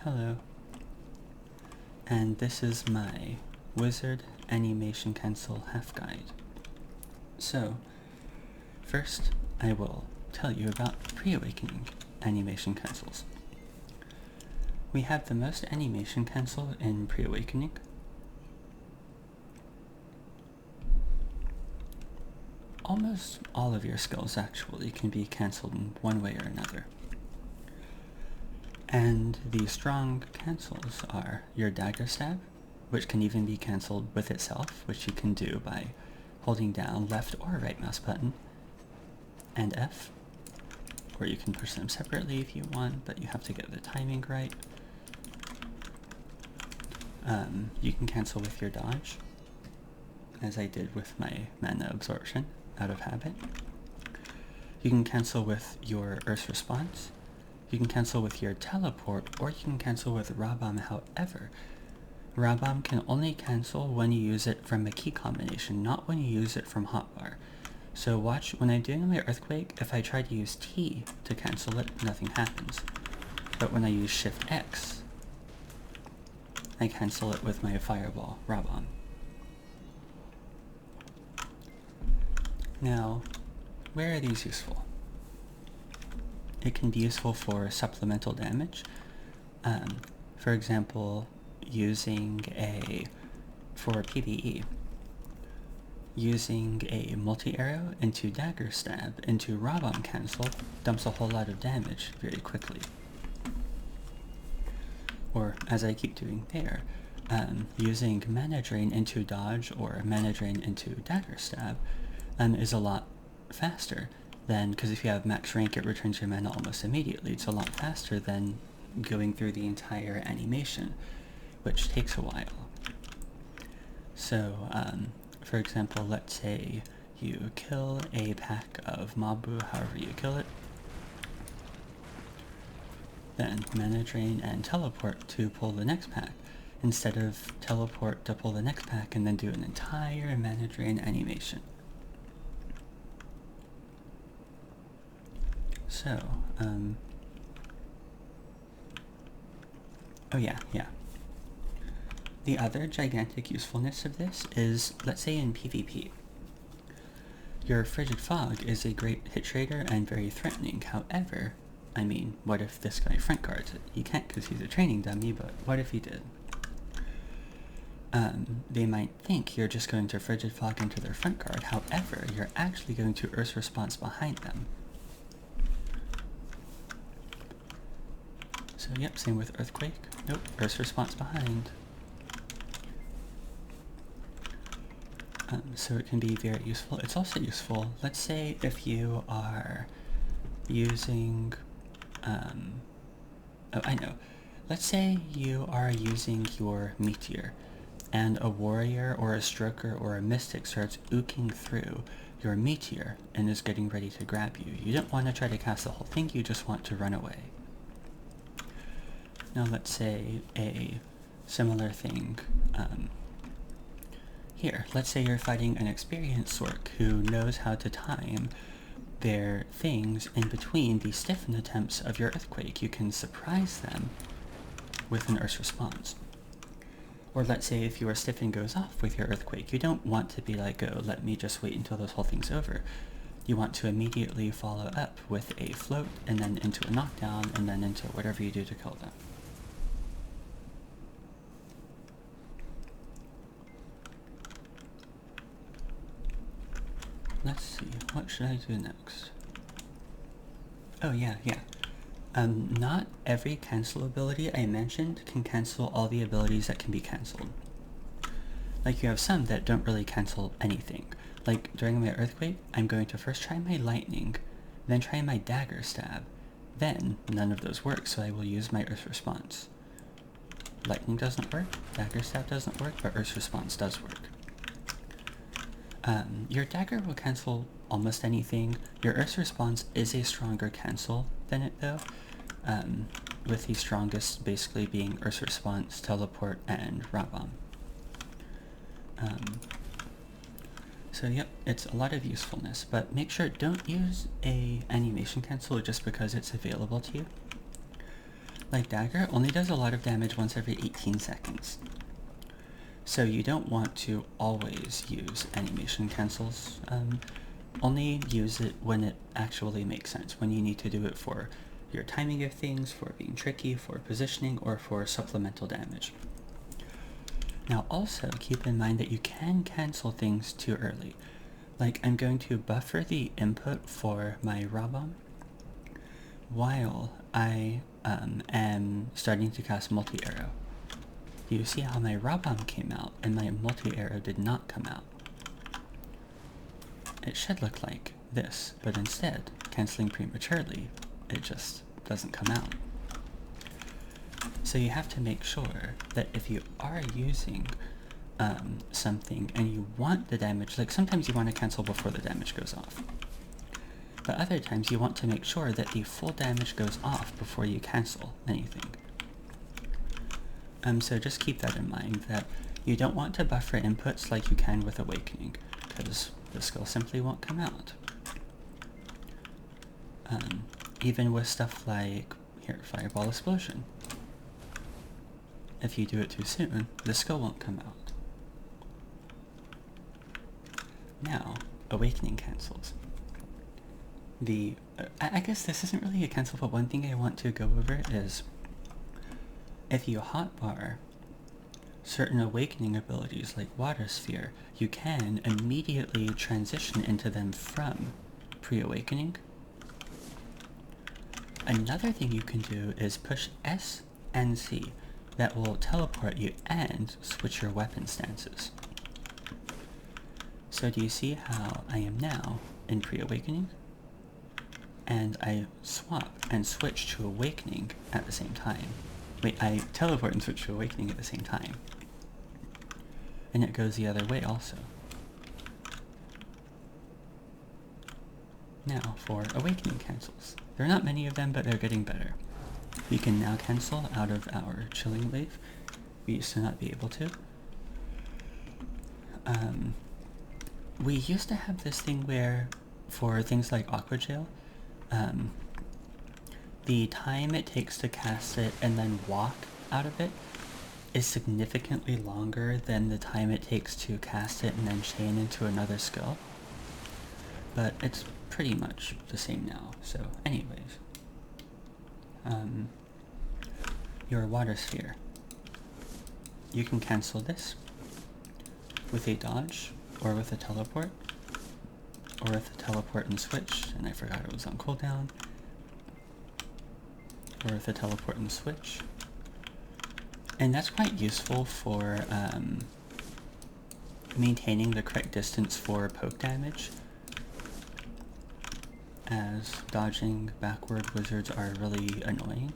Hello, and this is my Wizard Animation Cancel Halfguide. So, first I will tell you about pre-awakening animation cancels. We have the most animation cancel in pre-awakening. Almost all of your skills actually can be cancelled in one way or another. And the strong cancels are your dagger stab, which can even be cancelled with itself, which you can do by holding down left or right mouse button and F, or you can push them separately if you want, but you have to get the timing right. You can cancel with your dodge, as I did with my mana absorption out of habit. You can cancel with your Earth response. You can cancel with your teleport, or you can cancel with Rabam. However, Rabam can only cancel when you use it from a key combination, not when you use it from hotbar. So watch, when I'm doing my Earthquake, if I try to use T to cancel it, nothing happens. But when I use Shift X, I cancel it with my Fireball, Rabam. Now, where are these useful? It can be useful for supplemental damage. For example, for PvE, using a multi-arrow into dagger stab into Rabam cancel dumps a whole lot of damage very quickly. Or, as I keep doing there, using mana drain into dodge or mana drain into dagger stab is a lot faster than, because if you have max rank it returns your mana almost immediately. It's a lot faster than going through the entire animation, which takes a while. So, for example, let's say you kill a pack of Mabu, however you kill it, then mana drain and teleport to pull the next pack, instead of teleport to pull the next pack and then do an entire mana drain animation. So, oh yeah. The other gigantic usefulness of this is, let's say in PvP, your Frigid Fog is a great hit trader and very threatening. However, I mean, what if this guy front guards it? He can't because he's a training dummy, but what if he did? They might think you're just going to Frigid Fog into their front guard. However, you're actually going to Earth response behind them. So yep, same with Earthquake. Nope, Earth response behind. So it can be very useful. It's also useful, let's say if you are using, let's say you are using your Meteor, and a warrior or a stroker or a mystic starts ooking through your Meteor and is getting ready to grab you. You don't want to try to cast the whole thing, you just want to run away. Now let's say a similar thing here. Let's say you're fighting an experienced Sork who knows how to time their things in between the stiffen attempts of your Earthquake. You can surprise them with an Earth response. Or let's say if your stiffen goes off with your Earthquake, you don't want to be like, oh, let me just wait until this whole thing's over. You want to immediately follow up with a float, and then into a knockdown, and then into whatever you do to kill them. Let's see, what should I do next? Oh yeah. Not every cancel ability I mentioned can cancel all the abilities that can be cancelled. Like, you have some that don't really cancel anything. Like, during my Earthquake, I'm going to first try my Lightning, then try my Dagger Stab. Then, none of those work, so I will use my Earth Response. Lightning doesn't work, Dagger Stab doesn't work, but Earth Response does work. Your Dagger will cancel almost anything. Your Earth Response is a stronger cancel than it, though, with the strongest basically being Earth Response, Teleport, and Rabam. So yep, it's a lot of usefulness, but make sure don't use a animation cancel just because it's available to you. like Dagger, only does a lot of damage once every 18 seconds. So you don't want to always use animation cancels. Only use it when it actually makes sense, when you need to do it for your timing of things, for being tricky, for positioning, or for supplemental damage. Now also keep in mind that you can cancel things too early. Like, I'm going to buffer the input for my raw bomb while I am starting to cast multi-arrow. You see how my raw bomb came out and my multi-arrow did not come out. It should look like this, but instead, canceling prematurely, it just doesn't come out. So you have to make sure that if you are using something and you want the damage, like sometimes you want to cancel before the damage goes off. But other times you want to make sure that the full damage goes off before you cancel anything. So just keep that in mind, that you don't want to buffer inputs like you can with Awakening, because the skill simply won't come out. Even with stuff like, here, Fireball Explosion. If you do it too soon, the skill won't come out. Now, Awakening cancels. I guess this isn't really a cancel, but one thing I want to go over is, if you hotbar certain Awakening abilities like Water Sphere, you can immediately transition into them from pre-Awakening. Another thing you can do is push S and C. That will teleport you and switch your weapon stances. So do you see how I am now in pre-Awakening? And I swap and switch to Awakening at the same time. Wait, I teleport and switch to Awakening at the same time. And it goes the other way also. Now for Awakening cancels. There are not many of them, but they're getting better. We can now cancel out of our Chilling Wave. We used to not be able to. We used to have this thing where, for things like Aqua Jail, the time it takes to cast it and then walk out of it is significantly longer than the time it takes to cast it and then chain into another skill. But it's pretty much the same now, so anyways. Your Water Sphere. You can cancel this with a dodge, or with a teleport, or with a teleport and switch, and I forgot it was on cooldown, or with a teleport and switch. And that's quite useful for maintaining the correct distance for poke damage, as dodging backward wizards are really annoying,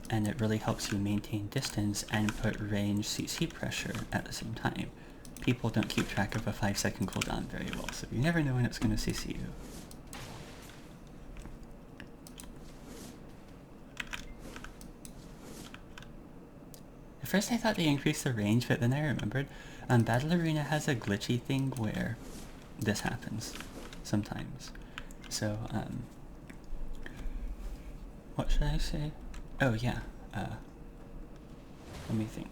and it really helps you maintain distance and put range CC pressure at the same time. People don't keep track of a 5-second cooldown very well, so you never know when it's going to CC you. At first I thought they increased the range, but then I remembered Battle Arena has a glitchy thing where this happens sometimes. So, what should I say? Oh yeah, let me think.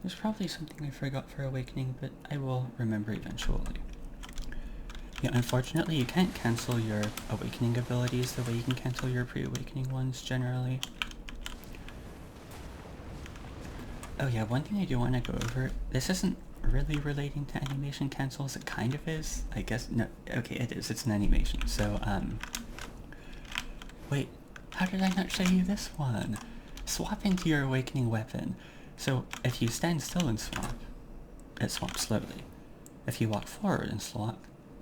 There's probably something I forgot for Awakening, but I will remember eventually. Yeah, unfortunately you can't cancel your Awakening abilities the way you can cancel your pre-Awakening ones generally. Oh yeah, one thing I do want to go over, this isn't really relating to animation cancels, it kind of is, I guess. No, okay, it is, it's an animation. So, wait, how did I not show you this one? Swap into your Awakening weapon. So, if you stand still and swap, it swaps slowly. If you walk forward and swap,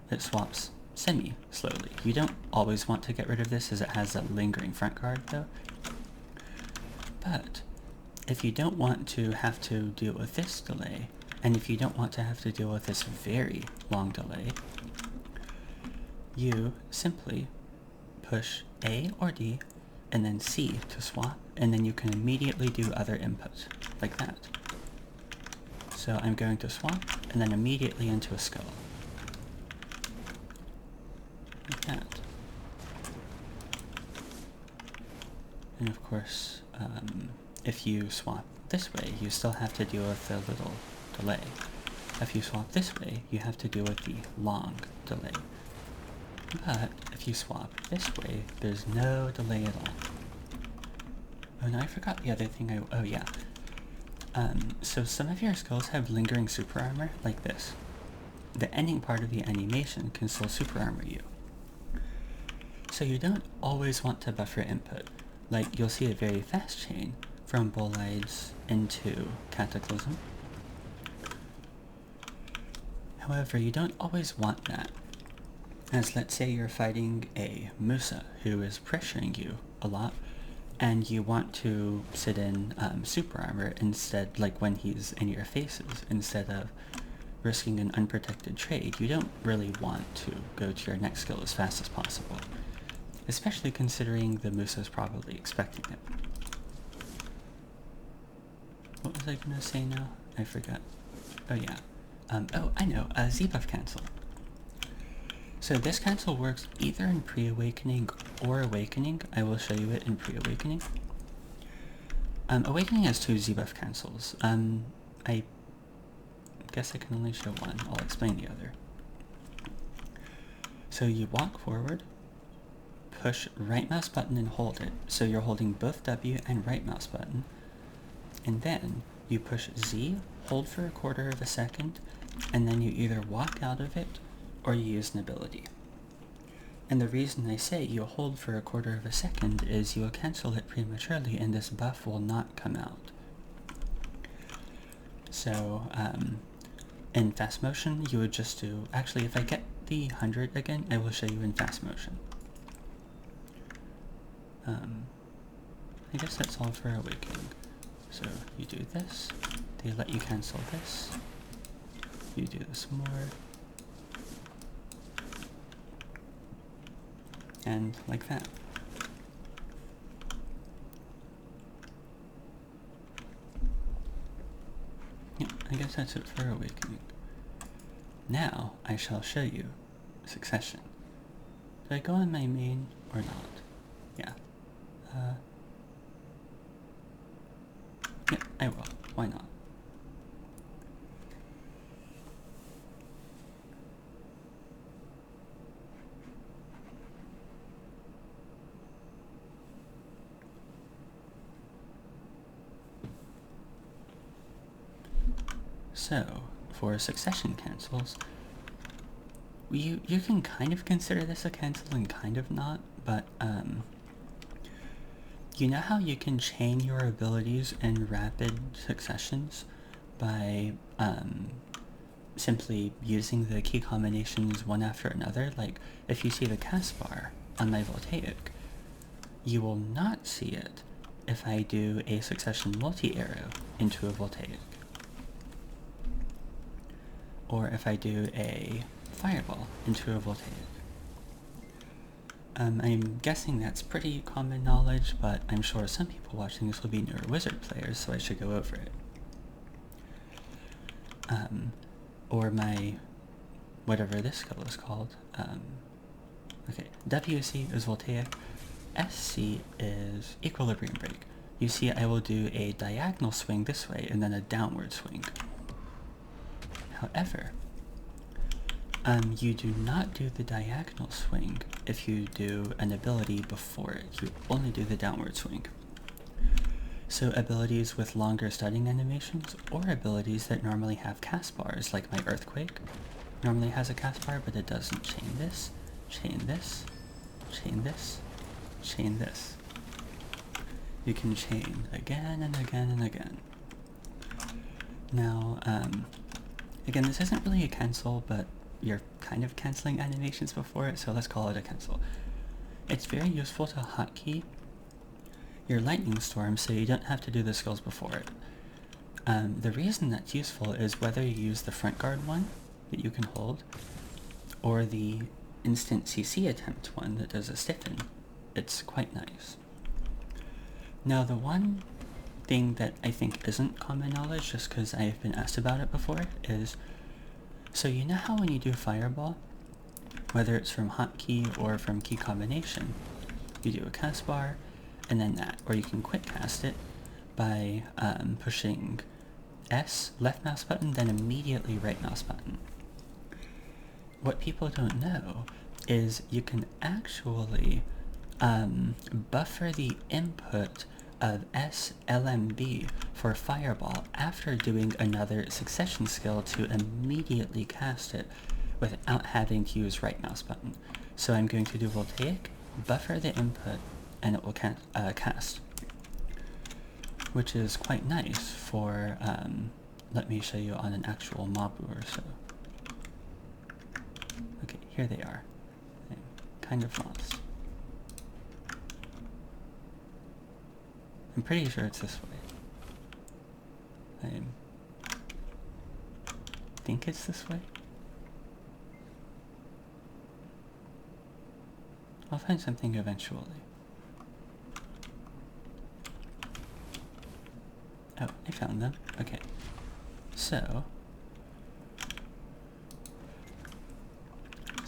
it swaps semi-slowly. You don't always want to get rid of this as it has a lingering front guard though. But, if you don't want to have to deal with this delay, and if you don't want to have to deal with this very long delay, you simply push A or D and then C to swap, and then you can immediately do other inputs, like that. So I'm going to swap, and then immediately into a skull. Like that. And of course, if you swap this way, you still have to deal with the little delay. If you swap this way, you have to deal with the long delay. But if you swap this way, there's no delay at all. Oh no, I forgot the other thing oh yeah. So some of your skills have lingering super armor, like this. The ending part of the animation can still super armor you. So you don't always want to buffer input. Like, you'll see a very fast chain from Bolides into Cataclysm. However, you don't always want that. As let's say you're fighting a Musa who is pressuring you a lot, and you want to sit in super armor instead, like when he's in your faces, instead of risking an unprotected trade. You don't really want to go to your next skill as fast as possible, especially considering the Musa's probably expecting it. What was I gonna say now? I forgot. Oh yeah. Oh, I know, Z-buff cancel. So this cancel works either in pre-awakening or awakening. I will show you it in pre-awakening. Awakening has 2 Z-buff cancels. I guess I can only show one. I'll explain the other. So you walk forward, push right mouse button and hold it. So you're holding both W and right mouse button. And then you push Z, hold for 1/4 of a second, and then you either walk out of it or you use an ability. And the reason I say you hold for 1/4 of a second is you'll cancel it prematurely and this buff will not come out. So in fast motion you would just do, actually if I get the 100 again, I will show you in fast motion. I guess that's all for awakening. So you do this, they let you cancel this, you do this more, and like that. Yeah, I guess that's it for awakening. Now I shall show you succession. Do I go on my main or not? Yeah. Yeah, I will. Why not? So, for succession cancels, you can kind of consider this a cancel and kind of not, but you know how you can chain your abilities in rapid successions by simply using the key combinations one after another? Like, if you see the cast bar on my Voltaic, you will not see it if I do a succession multi-arrow into a Voltaic. Or if I do a fireball into a Voltaic. I'm guessing that's pretty common knowledge, but I'm sure some people watching this will be newer wizard players, so I should go over it. Or my, whatever this skill is called. Okay, WC is Voltaic, SC is Equilibrium Break. You see I will do a diagonal swing this way and then a downward swing. However, you do not do the diagonal swing if you do an ability before it. You only do the downward swing. So abilities with longer starting animations, or abilities that normally have cast bars, like my Earthquake normally has a cast bar, but it doesn't chain this, chain this, chain this, chain this. You can chain again and again and again. Now, again, this isn't really a cancel, but you're kind of canceling animations before it, so let's call it a cancel. It's very useful to hotkey your lightning storm so you don't have to do the skills before it. The reason that's useful is whether you use the front guard one that you can hold, or the instant CC attempt one that does a stiffen. It's quite nice. Now the one thing that I think isn't common knowledge, just because I have been asked about it before, is, so you know how when you do fireball, whether it's from hotkey or from key combination, you do a cast bar, and then that. Or you can quick cast it by pushing S, left mouse button, then immediately right mouse button. What people don't know is you can actually buffer the input of SLMB for Fireball after doing another succession skill to immediately cast it without having to use right mouse button. So I'm going to do Voltaic, buffer the input, and it will cast. Which is quite nice for, let me show you on an actual Mabu or so. Okay, here they are. I'm kind of lost. I'm pretty sure it's this way. I think it's this way. I'll find something eventually. Oh, I found them. Okay. So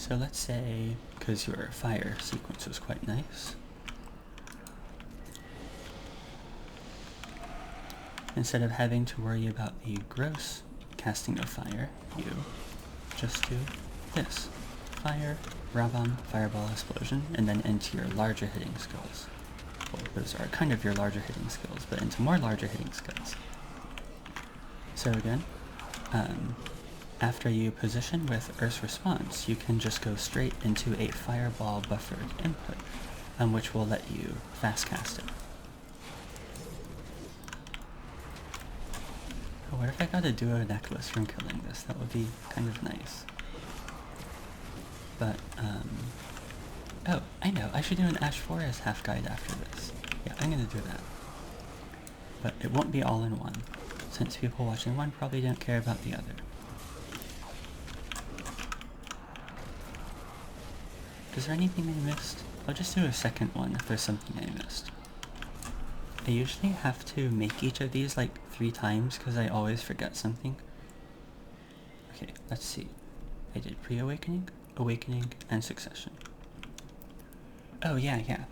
let's say, because your fire sequence was quite nice, instead of having to worry about the gross casting of fire, you just do this. Fire, Rabam, Fireball, Explosion, and then into your larger hitting skills. Well, those are kind of your larger hitting skills, but into more larger hitting skills. So again, after you position with Earth's Response, you can just go straight into a Fireball buffered input, which will let you fast cast it. Oh, what if I got a duo necklace from killing this? That would be kind of nice. But, oh, I know, I should do an Ash Forest Halfguide after this. Yeah, I'm gonna do that. But it won't be all in one, since people watching one probably don't care about the other. Is there anything I missed? I'll just do a second one if there's something I missed. I usually have to make each of these like 3 times because I always forget something. Okay, let's see. I did Pre-Awakening, Awakening, and Succession. Oh yeah.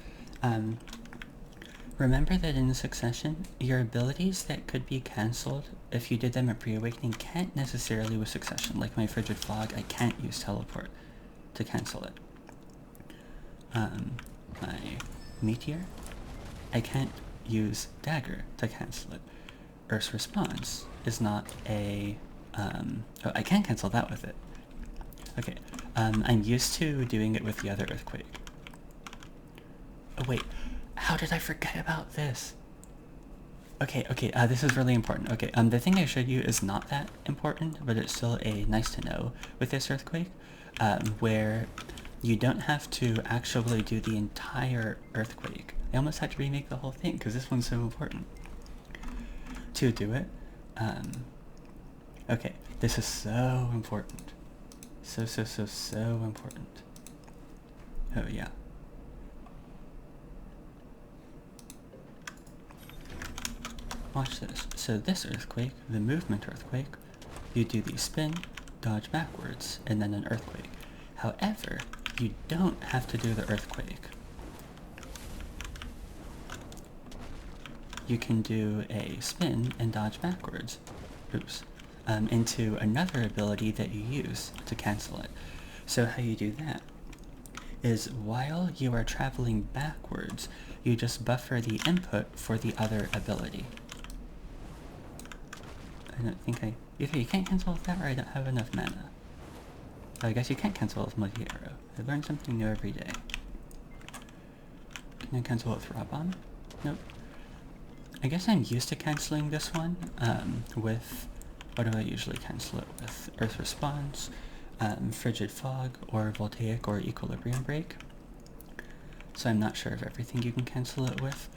Remember that in Succession, your abilities that could be cancelled if you did them at Pre-Awakening can't necessarily with Succession. Like my Frigid Fog, I can't use Teleport to cancel it. My Meteor, I can't use Dagger to cancel it. Earth's Response is not a, oh, I can cancel that with it. Okay, I'm used to doing it with the other Earthquake. Oh wait, how did I forget about this? Okay, this is really important. Okay, the thing I showed you is not that important, but it's still a nice to know with this Earthquake, where you don't have to actually do the entire Earthquake. I almost had to remake the whole thing, because this one's so important. To do it, okay, this is so important. So important. Oh yeah. Watch this. So this Earthquake, the movement Earthquake, you do the spin, dodge backwards, and then an Earthquake. However, you don't have to do the Earthquake. You can do a spin and dodge backwards, into another ability that you use to cancel it. So how you do that is while you are traveling backwards, you just buffer the input for the other ability. I don't think either you can't cancel with that or I don't have enough mana. I guess you can't cancel with multi-arrow. I learn something new every day. Can I cancel with Rabam? Nope. I guess I'm used to canceling this one with, what do I usually cancel it with? Earth Response, Frigid Fog, or Voltaic, or Equilibrium Break. So I'm not sure of everything you can cancel it with.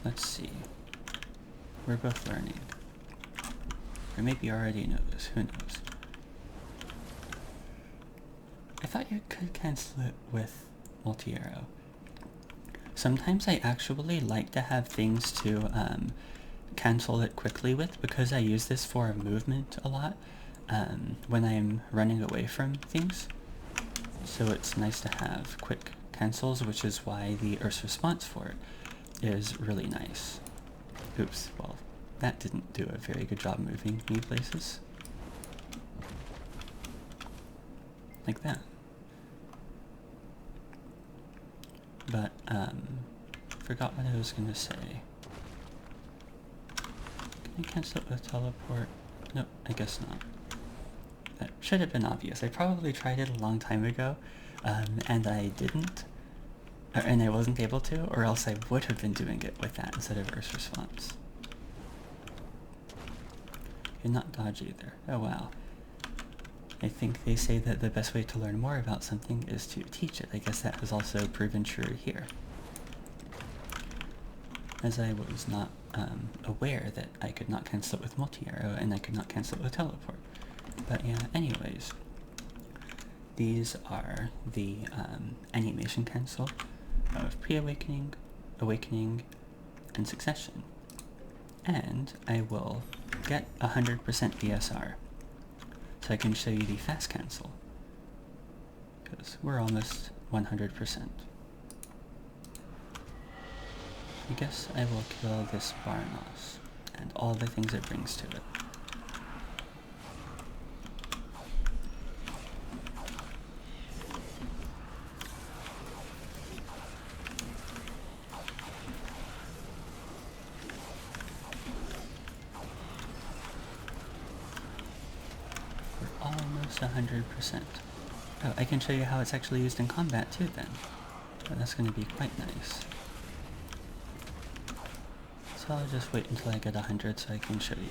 Let's see. We're both learning. Or maybe you already know this, who knows. I thought you could cancel it with multi-arrow. Sometimes I actually like to have things to cancel it quickly with, because I use this for movement a lot when I'm running away from things. So it's nice to have quick cancels, which is why the Earth's response for it is really nice. Oops, well, that didn't do a very good job moving me places. Like that. But, forgot what I was gonna say. Can I cancel it with teleport? Nope, I guess not. That should have been obvious. I probably tried it a long time ago, and I didn't. And I wasn't able to, or else I would have been doing it with that instead of Earth's response. You're not dodge either. Oh wow. I think they say that the best way to learn more about something is to teach it. I guess that has also proven true here. As I was not aware that I could not cancel it with multi-arrow, and I could not cancel it with teleport. But yeah, anyways. These are the animation cancel of pre-awakening, awakening, and succession. And I will get 100% DSR. So I can show you the fast cancel. Because we're almost 100%. I guess I will kill this Barnos and all the things it brings to it. We're almost 100%. Oh, I can show you how it's actually used in combat too then. Oh, that's going to be quite nice. So I'll just wait until I get 100 so I can show you.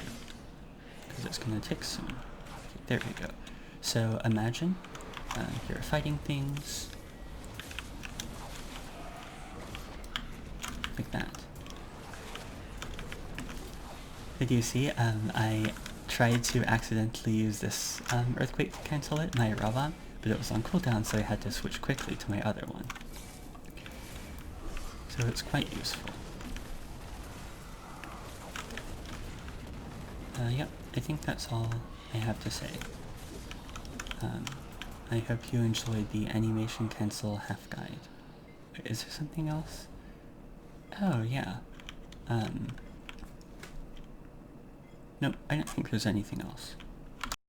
Because it's going to take soon. Okay, there we go. So imagine you're fighting things like that. Did you see? I tried to accidentally use this earthquake to cancel it, my robot, but it was on cooldown, so I had to switch quickly to my other one. So it's quite useful. Yep, I think that's all I have to say. I hope you enjoyed the animation cancel Halfguide. Is there something else? Oh, yeah. Nope, I don't think there's anything else.